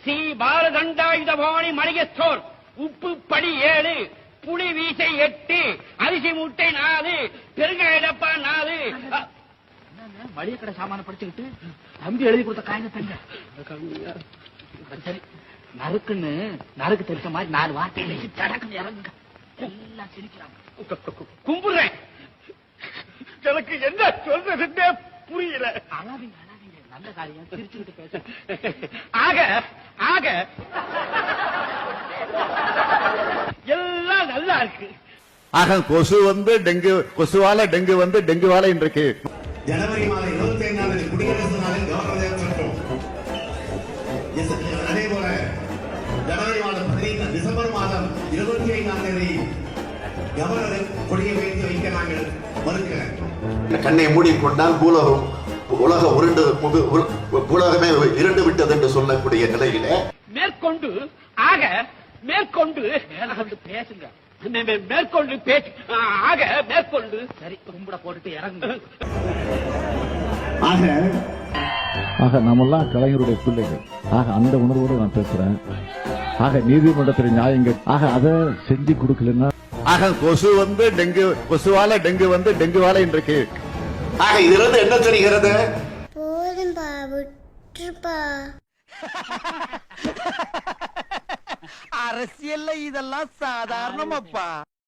ஸ்ரீ பாலதண்டாயுதபாணி மளிகை ஸ்டோர். உப்பு படி 7, புளி வீசை 8, அரிசி மூட்டை 4, பெருங்காய டப்பா 4. மளிகை கடை சாமான படிச்சுக்கிட்டு தம்பி எழுதி கொடுத்த காயத்தங்க. சரி, நறுக்கு தெரிஞ்ச மாதிரி 4 வார்த்தையில சடக்குன்னு இறங்குங்க. எல்லாம் சிரிக்கிறாங்க. கும்பிடுறேன். எனக்கு என்ன சொல்றதுன்னே புரியல. அழாதீங்க, நல்ல காரியம், சிரிச்சுக்கிட்டு பேச. ஆக எல்லாம் நல்லா இருக்கு. ஆக கொசு வந்து டெங்கு, கொசுவால டெங்கு வந்து டெங்குவால இன்றைக்கு ஜனவரி மாதம் 25ஆம் தேதி குடியரசு நாளில் கவர்னர் பெற்றோம். அதே போல ஜனவரி மாதம் 15 டிசம்பர் மாதம் 25ஆம் தேதி கவர்னர் கொடியை வைக்க நாங்கள் மறுக்கிறேன். கண்ணை மூடிக்கொண்டால் உலகம் உலகமே இருண்டு விட்டது என்று சொல்லக்கூடிய நிலையில மேற்கொண்டு பேசுங்க. மேற்கொண்டு பேச்சு. மேற்கொண்டு சரி, கும்பிட போட்டுட்டு இறங்குங்க. ஆக நாமெல்லாம் கலைஞருடைய பிள்ளைகள். ஆக அந்த உணர்வோடு நான் பேசுறேன். ஆக நீதிமன்றத்தில் நியாயங்கள் அதை செஞ்சு கொடுக்கலன்னா ஆக கொசு வந்து டெங்கு, கொசுவால டெங்கு வந்து டெங்குவால இன்றைக்கு ஆக இதிலிருந்து என்ன தெரிகிறது? போதும்பா, விட்டுருப்பா. அரசியல்ல இதெல்லாம் சாதாரணமாப்பா.